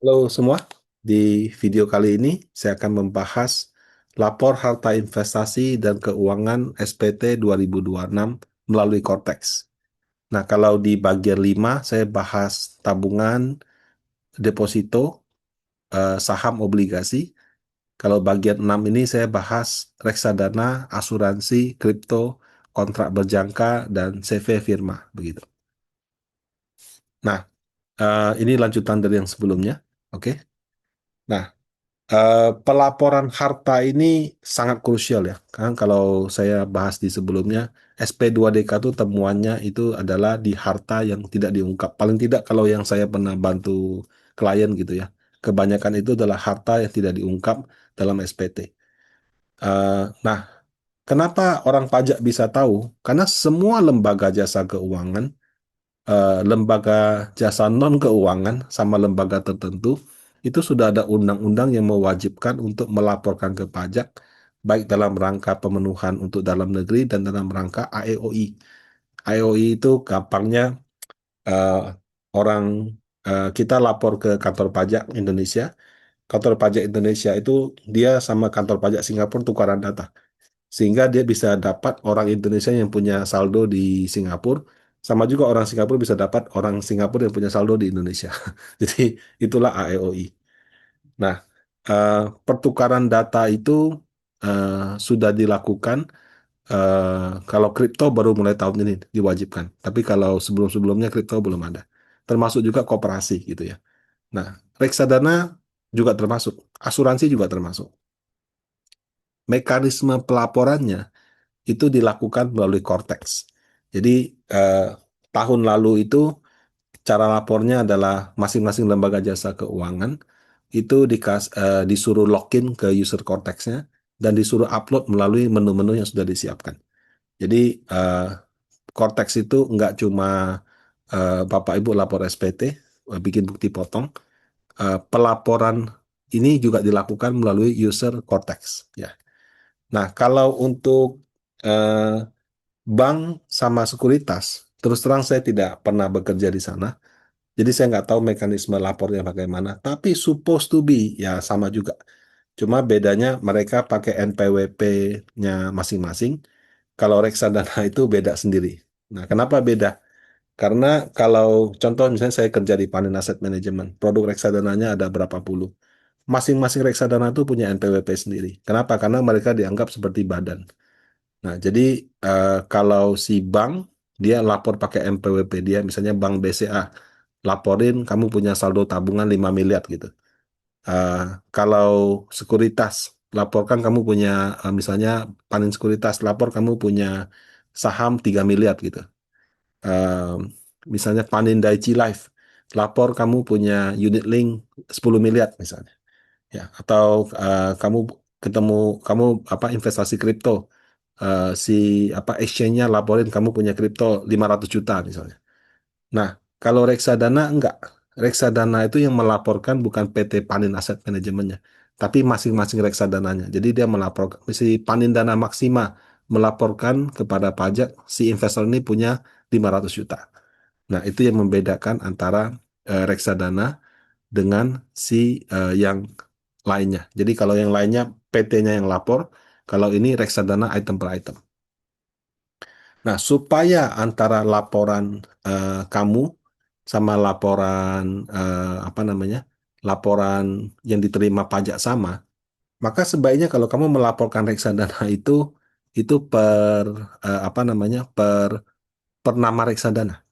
Halo semua, di video kali ini saya akan membahas lapor harta investasi dan keuangan SPT 2026 melalui Cortex. Nah, kalau di bagian 5 saya bahas tabungan, deposito, saham obligasi. Kalau bagian 6 ini saya bahas reksadana, asuransi, kripto, kontrak berjangka, dan CV firma. Begitu. Nah, ini lanjutan dari yang sebelumnya. Oke. Nah, pelaporan harta ini sangat krusial ya. Kan kalau saya bahas di sebelumnya, SP2DK itu temuannya itu adalah di harta yang tidak diungkap. Paling tidak kalau yang saya pernah bantu klien gitu ya. Kebanyakan itu adalah harta yang tidak diungkap dalam SPT. Nah, kenapa orang pajak bisa tahu? Karena semua lembaga jasa keuangan, lembaga jasa non keuangan sama lembaga tertentu itu sudah ada undang-undang yang mewajibkan untuk melaporkan ke pajak baik dalam rangka pemenuhan untuk dalam negeri dan dalam rangka AEOI. AEOI itu gampangnya eh, orang kita lapor ke kantor pajak Indonesia. Kantor pajak Indonesia itu dia sama kantor pajak Singapura tukaran data sehingga dia bisa dapat orang Indonesia yang punya saldo di Singapura, sama juga orang Singapura bisa dapat orang Singapura yang punya saldo di Indonesia. Jadi itulah AEOI. Nah, eh, pertukaran data itu eh, sudah dilakukan. Kalau kripto baru mulai tahun ini diwajibkan. Tapi kalau sebelum-sebelumnya kripto belum ada. Termasuk juga koperasi gitu ya. Nah, reksadana juga termasuk, asuransi juga termasuk. Mekanisme pelaporannya itu dilakukan melalui Cortex. Jadi eh, tahun lalu itu cara lapornya adalah masing-masing lembaga jasa keuangan itu disuruh login ke user Cortex-nya dan disuruh upload melalui menu-menu yang sudah disiapkan. Jadi eh, Cortex itu nggak cuma Bapak Ibu lapor SPT, bikin bukti potong, pelaporan ini juga dilakukan melalui user Cortex. Ya. Nah, kalau untuk eh, bank sama sekuritas, terus terang saya tidak pernah bekerja di sana, jadi saya nggak tahu mekanisme lapornya bagaimana. Tapi supposed to be ya sama juga. Cuma bedanya mereka pakai NPWP-nya masing-masing. Kalau reksadana itu beda sendiri. Nah, kenapa beda? Karena kalau contoh misalnya saya kerja di Panin Asset Management, produk reksadananya ada berapa puluh. Masing-masing reksadana itu punya NPWP sendiri. Kenapa? Karena mereka dianggap seperti badan. Nah, jadi kalau si bank dia lapor pakai MPWP dia, misalnya Bank BCA, laporin kamu punya saldo tabungan 5 miliar gitu. Eh, Kalau sekuritas, laporkan kamu punya, misalnya Panin Sekuritas, lapor kamu punya saham 3 miliar gitu. Eh, Misalnya Panin Daiichi Life, lapor kamu punya unit link 10 miliar misalnya. Ya, atau kamu ketemu kamu apa investasi kripto, si apa exchange-nya laporin kamu punya kripto 500 juta misalnya. Nah, kalau reksadana enggak. Reksadana itu yang melaporkan bukan PT Panin Asset Manajemennya, tapi masing-masing reksadananya. Jadi dia melaporkan si Panin Dana Maksima melaporkan kepada pajak si investor ini punya 500 juta. Nah, itu yang membedakan antara reksadana dengan si yang lainnya. Jadi kalau yang lainnya PT-nya yang lapor, kalau ini reksadana item per item. Nah, supaya antara laporan kamu sama laporan apa namanya, laporan yang diterima pajak sama, maka sebaiknya kalau kamu melaporkan reksadana itu per apa namanya, per nama reksadana,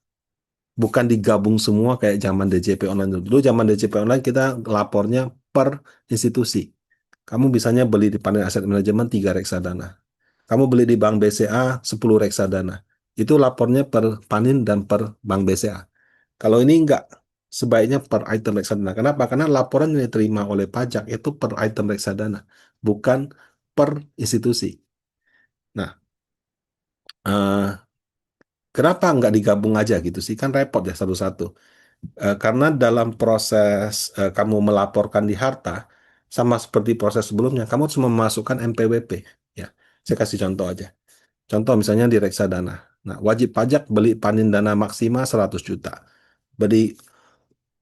bukan digabung semua kayak zaman DJP online dulu. Dulu zaman DJP online kita lapornya per institusi. Kamu misalnya beli di Panin Asset Management 3 reksadana. Kamu beli di Bank BCA 10 reksadana. Itu lapornya per Panin dan per Bank BCA. Kalau ini enggak, sebaiknya per item reksadana. Kenapa? Karena laporan yang diterima oleh pajak itu per item reksadana, bukan per institusi. Nah, kenapa enggak digabung aja gitu sih? Kan repot ya satu-satu. Karena dalam proses kamu melaporkan di harta, sama seperti proses sebelumnya, kamu harus memasukkan NPWP. Ya, saya kasih contoh aja. Contoh misalnya di reksadana. Nah, wajib pajak beli panin dana maksimal 100 juta. Beli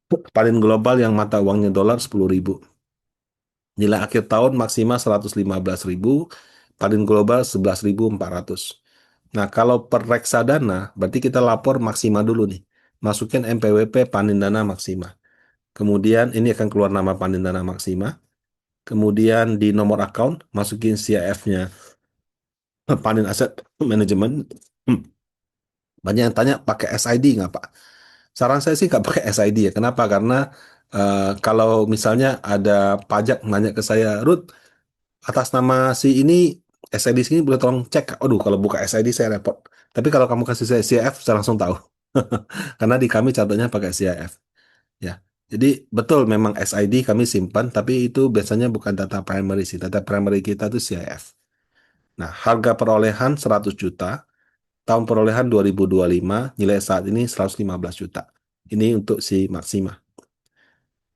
Panin global yang mata uangnya dolar 10.000. Nilai akhir tahun maksimal 115.000, panin global 11.400. Nah, kalau per reksadana, berarti kita lapor maksima dulu nih. Masukin MPWP panin dana maksima. Kemudian ini akan keluar nama panin dana maksima. Kemudian di nomor account, masukin CIF-nya panin aset manajemen. Banyak yang tanya pakai SID nggak Pak? Saran saya sih nggak pakai SID ya. Kenapa? Karena kalau misalnya ada pajak nanya ke saya, Ruth, atas nama si ini SID sini boleh tolong cek. Aduh, kalau buka SID saya repot. Tapi kalau kamu kasih saya CIF, saya langsung tahu. Karena di kami contohnya pakai CIF. Ya. Jadi betul memang SID kami simpan, tapi itu biasanya bukan data primary sih. Data primary kita itu CIF. Nah, harga perolehan 100 juta, tahun perolehan 2025, nilai saat ini 115 juta. Ini untuk si Maxima.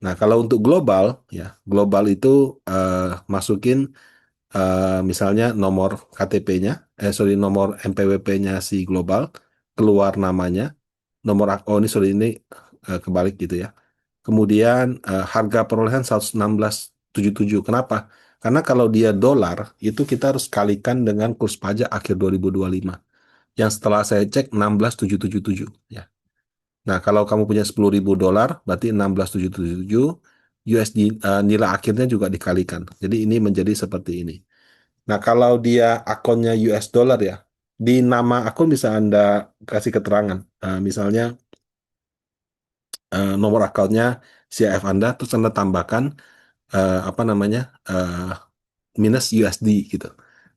Nah, kalau untuk global, ya, global itu masukin misalnya nomor KTP-nya, nomor MPWP-nya si global, keluar namanya, oh ini sorry ini kebalik gitu ya. Kemudian harga perolehan 116,77. Kenapa? Karena kalau dia dolar, itu kita harus kalikan dengan kurs pajak akhir 2025. Yang setelah saya cek 16,777. Ya. Nah, kalau kamu punya 10.000 dolar, berarti 16,777 USD, nilai akhirnya juga dikalikan. Jadi ini menjadi seperti ini. Nah, kalau dia akunnya US dollar ya, di nama akun bisa Anda kasih keterangan. Misalnya nomor akunnya CIF Anda, terus Anda tambahkan apa namanya minus USD gitu.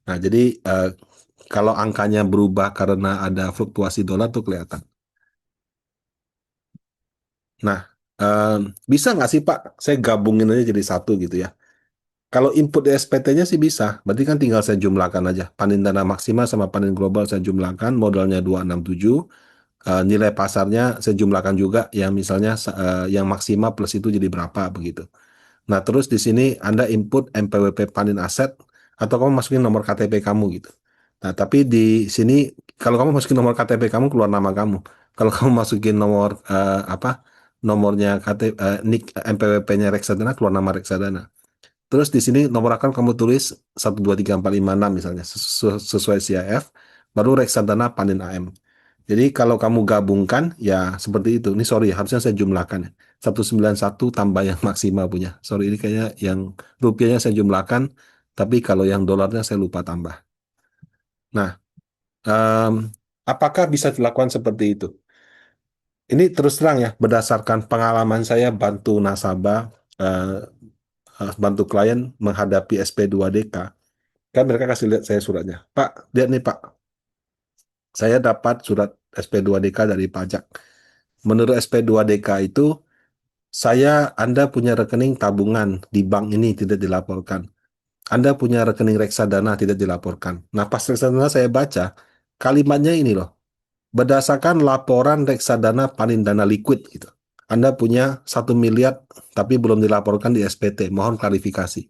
Nah, jadi eh, kalau angkanya berubah karena ada fluktuasi dolar tuh kelihatan. Nah, eh, bisa nggak sih Pak, saya gabungin aja jadi satu gitu ya. Kalau input di SPT-nya sih bisa, berarti kan tinggal saya jumlahkan aja. Panen dana maksimal sama panen global saya jumlahkan, modalnya 267, nilai pasarnya saya jumlahkan juga, yang misalnya yang maksimal plus itu jadi berapa begitu. Nah, terus di sini Anda input MPWP panin aset atau kamu masukin nomor KTP kamu gitu. Nah, tapi di sini kalau kamu masukin nomor KTP kamu keluar nama kamu. Kalau kamu masukin nomor apa? Nomornya KTP NIK MPWP-nya reksadana keluar nama reksadana. Terus di sini nomor akun kamu tulis 123456 misalnya sesuai CIF, baru reksadana panin AM. Jadi kalau kamu gabungkan ya seperti itu. Ini sorry, harusnya saya jumlahkan ya. 191 tambah yang maksimal punya. Sorry, ini kayaknya yang rupiahnya saya jumlahkan, tapi kalau yang dolarnya saya lupa tambah. Nah, em, apakah bisa dilakukan seperti itu? Ini terus terang ya, berdasarkan pengalaman saya bantu nasabah, eh, bantu klien menghadapi SP2DK. Kan mereka kasih lihat saya suratnya. Pak, lihat nih Pak, saya dapat surat SP2DK dari pajak. Menurut SP2DK itu, Anda punya rekening tabungan di bank ini tidak dilaporkan. Anda punya rekening reksadana tidak dilaporkan. Nah, pas reksadana saya baca, kalimatnya ini loh. Berdasarkan laporan reksadana panin dana liquid gitu. Anda punya 1 miliar tapi belum dilaporkan di SPT. Mohon klarifikasi.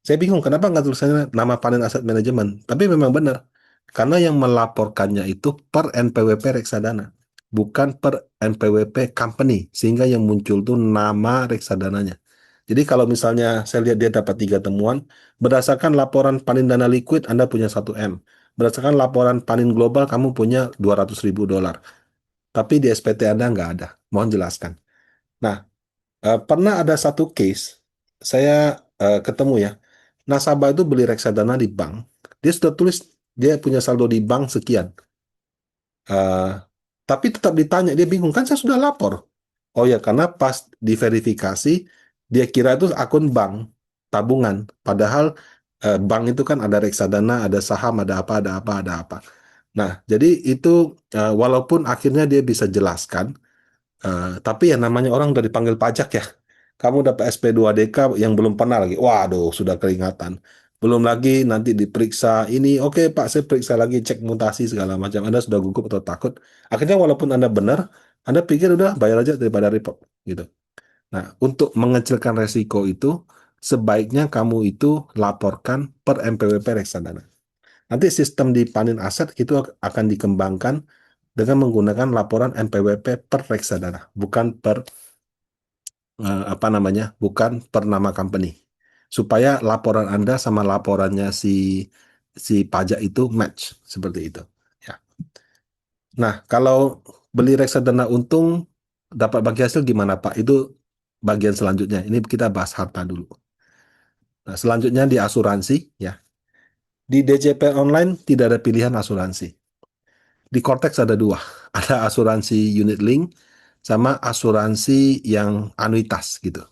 Saya bingung kenapa nggak tulisannya nama panen aset manajemen. Tapi memang benar. Karena yang melaporkannya itu per NPWP reksadana. Bukan per NPWP company. Sehingga yang muncul tuh nama reksadananya. Jadi kalau misalnya saya lihat dia dapat 3 temuan. Berdasarkan laporan panen dana liquid Anda punya 1 M. Berdasarkan laporan panen global kamu punya 200.000 dolar. Tapi di SPT Anda nggak ada. Mohon jelaskan. Nah, pernah ada satu case, saya ketemu ya, nasabah itu beli reksadana di bank, dia sudah tulis dia punya saldo di bank sekian. Eh, tapi tetap ditanya, dia bingung, kan saya sudah lapor. Oh ya, karena pas diverifikasi, dia kira itu akun bank, tabungan. Padahal bank itu kan ada reksadana, ada saham, ada apa, ada apa, ada apa. Nah, jadi itu walaupun akhirnya dia bisa jelaskan, tapi ya namanya orang udah dipanggil pajak ya. Kamu dapat SP2DK yang belum pernah lagi. Waduh, sudah keringatan. Belum lagi nanti diperiksa ini. Oke Pak, saya periksa lagi, cek mutasi segala macam. Anda sudah gugup atau takut. Akhirnya walaupun Anda benar, Anda pikir udah bayar aja daripada repot. Gitu. Nah, untuk mengecilkan resiko itu, sebaiknya kamu itu laporkan per MPWP reksadana. Nanti sistem di Panin Aset itu akan dikembangkan dengan menggunakan laporan NPWP per reksadana, bukan per apa namanya, bukan per nama company. Supaya laporan Anda sama laporannya si pajak itu match seperti itu. Ya. Nah, kalau beli reksadana untung dapat bagi hasil gimana, Pak? Itu bagian selanjutnya. Ini kita bahas harta dulu. Nah, selanjutnya di asuransi, ya. Di DJP online tidak ada pilihan asuransi. Di Cortex ada dua, ada asuransi unit link sama asuransi yang anuitas gitu.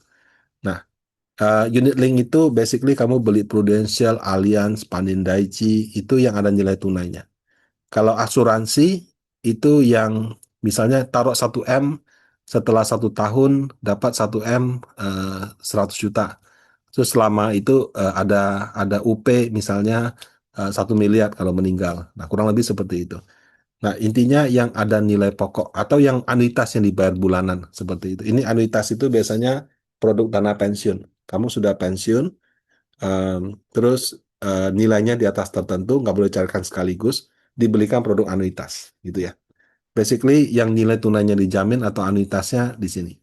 Nah, unit link itu basically kamu beli Prudential, Allianz, Pandai-Daiichi itu yang ada nilai tunainya. Kalau asuransi itu yang misalnya taruh 1 M, setelah 1 tahun dapat 1 M 100 juta. Terus selama itu ada UP misalnya 1 miliar kalau meninggal. Nah, kurang lebih seperti itu. Nah, intinya yang ada nilai pokok atau yang anuitas yang dibayar bulanan seperti itu. Ini anuitas itu biasanya produk dana pensiun. Kamu sudah pensiun, em, terus nilainya di atas tertentu, nggak boleh carikan sekaligus, dibelikan produk anuitas, gitu ya. Basically, yang nilai tunainya dijamin atau anuitasnya di sini.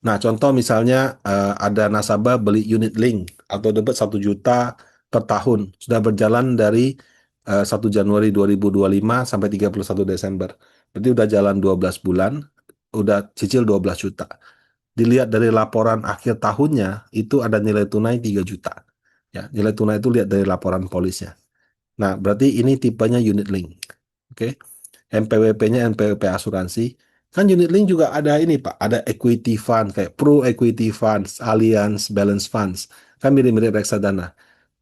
Nah, contoh misalnya ada nasabah beli unit link atau dapat 1 juta per tahun. Sudah berjalan dari 1 Januari 2025 sampai 31 Desember. Berarti udah jalan 12 bulan, udah cicil 12 juta. Dilihat dari laporan akhir tahunnya, itu ada nilai tunai 3 juta. Ya, nilai tunai itu lihat dari laporan polisnya. Nah, berarti ini tipenya unit link. Oke. NPWP-nya NPWP asuransi. Kan unit link juga ada ini Pak, ada equity fund kayak Pro Equity Funds, Allianz, Balance Funds. Kan mirip-mirip reksadana.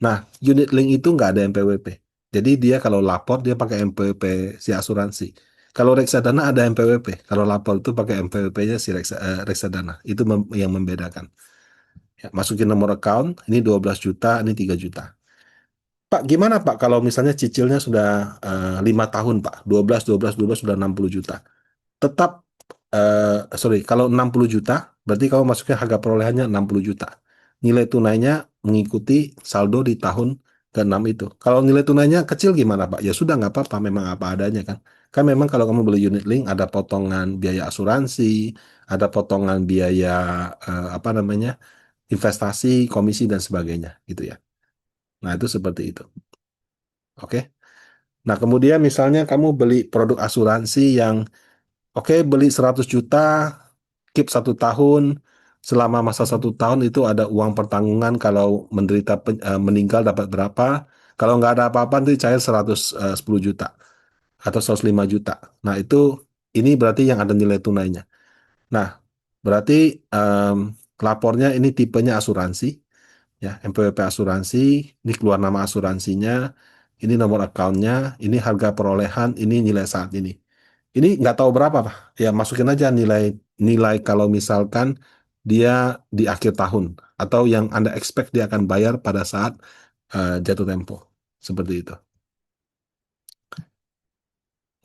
Nah, unit link itu nggak ada NPWP. Jadi dia kalau lapor dia pakai NPWP si asuransi. Kalau reksadana ada NPWP. Kalau lapor itu pakai NPWP-nya si reksadana. Itu yang membedakan. Ya, masukin nomor account, ini 12 juta, ini 3 juta. Pak, gimana Pak kalau misalnya cicilnya sudah 5 tahun Pak, 12, 12, 12 sudah 60 juta. Tetap, sorry, kalau 60 juta, berarti kamu masuknya harga perolehannya 60 juta. Nilai tunainya mengikuti saldo di tahun ke-6 itu. Kalau nilai tunainya kecil gimana Pak? Ya sudah nggak apa-apa, memang apa adanya kan. Kan memang kalau kamu beli unit link ada potongan biaya asuransi, ada potongan biaya apa namanya, investasi, komisi dan sebagainya gitu ya. Nah itu seperti itu. Oke. Nah kemudian misalnya kamu beli produk asuransi yang oke, beli 100 juta, keep 1 tahun. Selama masa 1 tahun itu ada uang pertanggungan kalau meninggal dapat berapa. Kalau nggak ada apa-apa nanti cair 110 juta atau 105 juta. Nah itu ini berarti yang ada nilai tunainya. Nah berarti em, lapornya ini tipenya asuransi. Ya, NPWP asuransi, ini keluar nama asuransinya, ini nomor akunnya, ini harga perolehan, ini nilai saat ini. Ini nggak tahu berapa, Pak. Ya, masukin aja nilai nilai kalau misalkan dia di akhir tahun atau yang Anda expect dia akan bayar pada saat jatuh tempo. Seperti itu.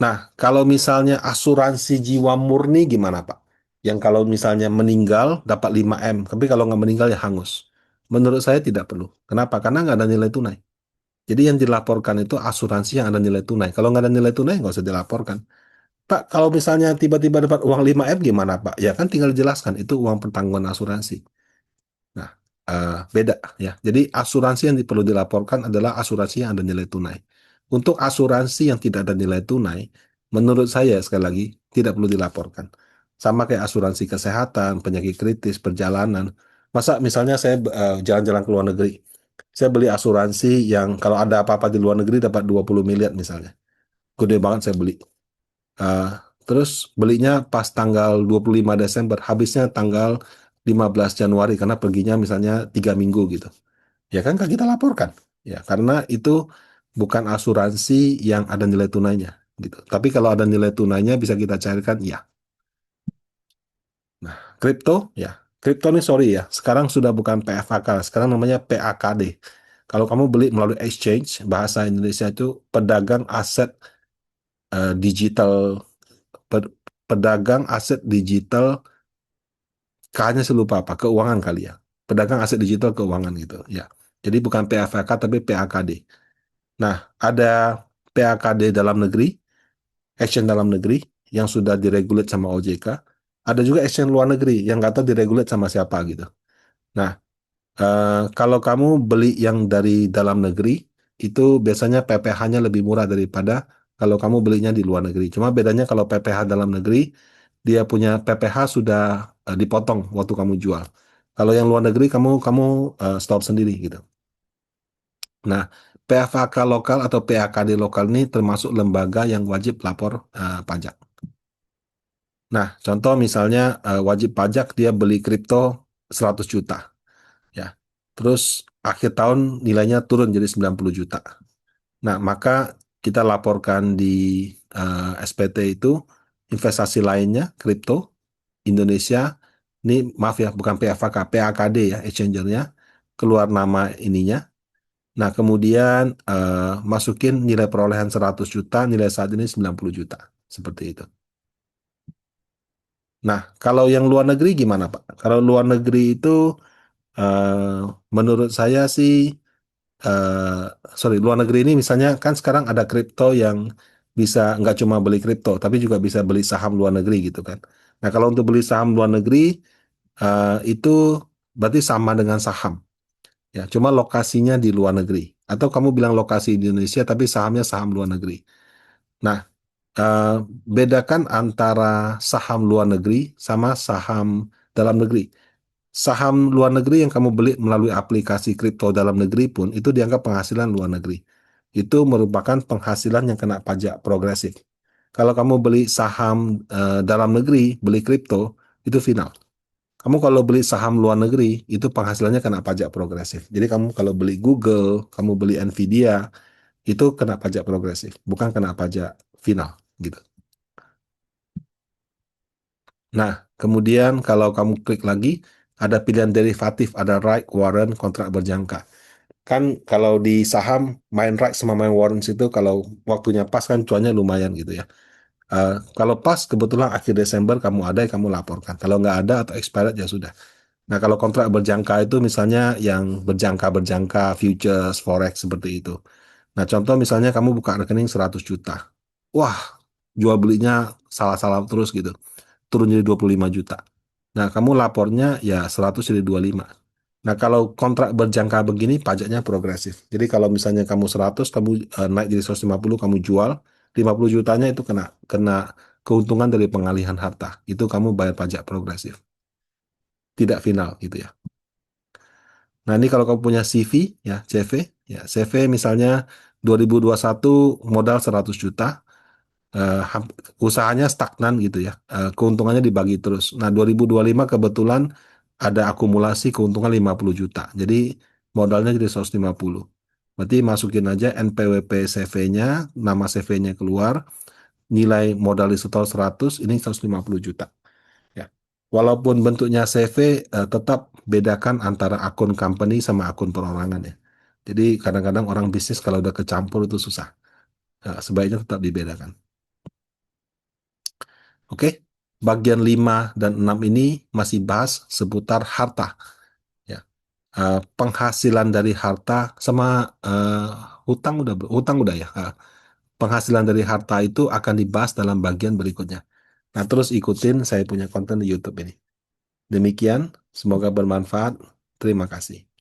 Nah, kalau misalnya asuransi jiwa murni gimana, Pak? Yang kalau misalnya meninggal dapat 5 M, tapi kalau nggak meninggal ya hangus. Menurut saya tidak perlu. Kenapa? Karena nggak ada nilai tunai. Jadi yang dilaporkan itu asuransi yang ada nilai tunai. Kalau nggak ada nilai tunai nggak usah dilaporkan. Pak, kalau misalnya tiba-tiba dapat uang 5 M gimana, Pak? Ya kan tinggal jelaskan itu uang pertanggungan asuransi. Nah, beda ya. Jadi asuransi yang perlu dilaporkan adalah asuransi yang ada nilai tunai. Untuk asuransi yang tidak ada nilai tunai, menurut saya sekali lagi tidak perlu dilaporkan. Sama kayak asuransi kesehatan, penyakit kritis, perjalanan. Masa misalnya saya jalan-jalan ke luar negeri, saya beli asuransi yang kalau ada apa-apa di luar negeri dapat 20 miliar misalnya. Gede banget saya beli. Uh, Terus belinya pas tanggal 25 Desember, habisnya tanggal 15 Januari karena perginya misalnya 3 minggu gitu. Ya kan kita laporkan. Ya, karena itu bukan asuransi yang ada nilai tunainya gitu. Tapi kalau ada nilai tunainya bisa kita carikan, ya. Nah, kripto, ya. Kripto ini sorry ya, sekarang sudah bukan PFAK, sekarang namanya PAKD. Kalau kamu beli melalui exchange, bahasa Indonesia itu pedagang aset digital, pe- pedagang aset digital, kayaknya saya lupa apa, keuangan kali ya. Pedagang aset digital keuangan gitu, ya. Jadi bukan PFAK tapi PAKD. Nah, ada PAKD dalam negeri, action dalam negeri yang sudah diregulat sama OJK. Ada juga exchange luar negeri yang nggak tahu diregulate sama siapa gitu. Nah, kalau kamu beli yang dari dalam negeri, itu biasanya PPh-nya lebih murah daripada kalau kamu belinya di luar negeri. Cuma bedanya kalau PPh dalam negeri, dia punya PPh sudah dipotong waktu kamu jual. Kalau yang luar negeri, kamu store sendiri gitu. Nah, PFAK lokal atau PAKD lokal ini termasuk lembaga yang wajib lapor pajak. Nah, contoh misalnya wajib pajak dia beli kripto 100 juta. Ya. Terus akhir tahun nilainya turun jadi 90 juta. Nah, maka kita laporkan di SPT itu investasi lainnya kripto Indonesia. Ini maaf ya, bukan PFK, PAKD ya, exchanger-nya keluar nama ininya. Nah, kemudian masukin nilai perolehan 100 juta, nilai saat ini 90 juta. Seperti itu. Nah, kalau yang luar negeri gimana, Pak? Kalau luar negeri itu eh, menurut saya sih sorry, luar negeri ini misalnya kan sekarang ada kripto yang bisa nggak cuma beli kripto, tapi juga bisa beli saham luar negeri gitu kan. Nah, kalau untuk beli saham luar negeri itu berarti sama dengan saham, ya. Cuma lokasinya di luar negeri. Atau kamu bilang lokasi di Indonesia, tapi sahamnya saham luar negeri. Nah, eh, bedakan antara saham luar negeri sama saham dalam negeri. Saham luar negeri yang kamu beli melalui aplikasi kripto dalam negeri pun itu dianggap penghasilan luar negeri. Itu merupakan penghasilan yang kena pajak progresif. Kalau kamu beli saham dalam negeri, beli kripto, itu final. Kamu kalau beli saham luar negeri, itu penghasilannya kena pajak progresif. Jadi kamu kalau beli Google, kamu beli Nvidia, itu kena pajak progresif, bukan kena pajak final gitu. Nah, kemudian kalau kamu klik lagi, ada pilihan derivatif, ada right, warrant, kontrak berjangka. Kan kalau di saham, main right sama main warrants itu kalau waktunya pas kan cuannya lumayan gitu ya. Kalau pas kebetulan akhir Desember kamu ada, kamu laporkan. Kalau nggak ada atau expired ya sudah. Nah, kalau kontrak berjangka itu misalnya yang berjangka-berjangka, futures, forex seperti itu. Nah, contoh misalnya kamu buka rekening 100 juta. Wah, jual belinya salah-salah terus gitu. Turun jadi 25 juta. Nah, kamu lapornya ya 100 jadi 25. Nah, kalau kontrak berjangka begini, pajaknya progresif. Jadi kalau misalnya kamu 100, kamu naik jadi 150, kamu jual, 50 jutanya itu kena kena keuntungan dari pengalihan harta. Itu kamu bayar pajak progresif. Tidak final gitu ya. Nah, ini kalau kamu punya CV, ya, CV, ya, CV misalnya 2021 modal 100 juta, usahanya stagnan gitu ya. Keuntungannya dibagi terus. Nah, 2025 kebetulan ada akumulasi keuntungan 50 juta. Jadi modalnya jadi 150. Berarti masukin aja NPWP CV-nya, nama CV-nya keluar, nilai modal di setor 100, ini 150 juta. Ya. Walaupun bentuknya CV, tetap bedakan antara akun company sama akun perorangan ya. Jadi kadang-kadang orang bisnis kalau udah kecampur itu susah. Sebaiknya tetap dibedakan. Oke, bagian 5 dan 6 ini masih bahas seputar harta. Ya. Penghasilan dari harta sama eh, hutang udah ya. Penghasilan dari harta itu akan dibahas dalam bagian berikutnya. Nah, terus ikutin saya punya konten di YouTube ini. Demikian, semoga bermanfaat. Terima kasih.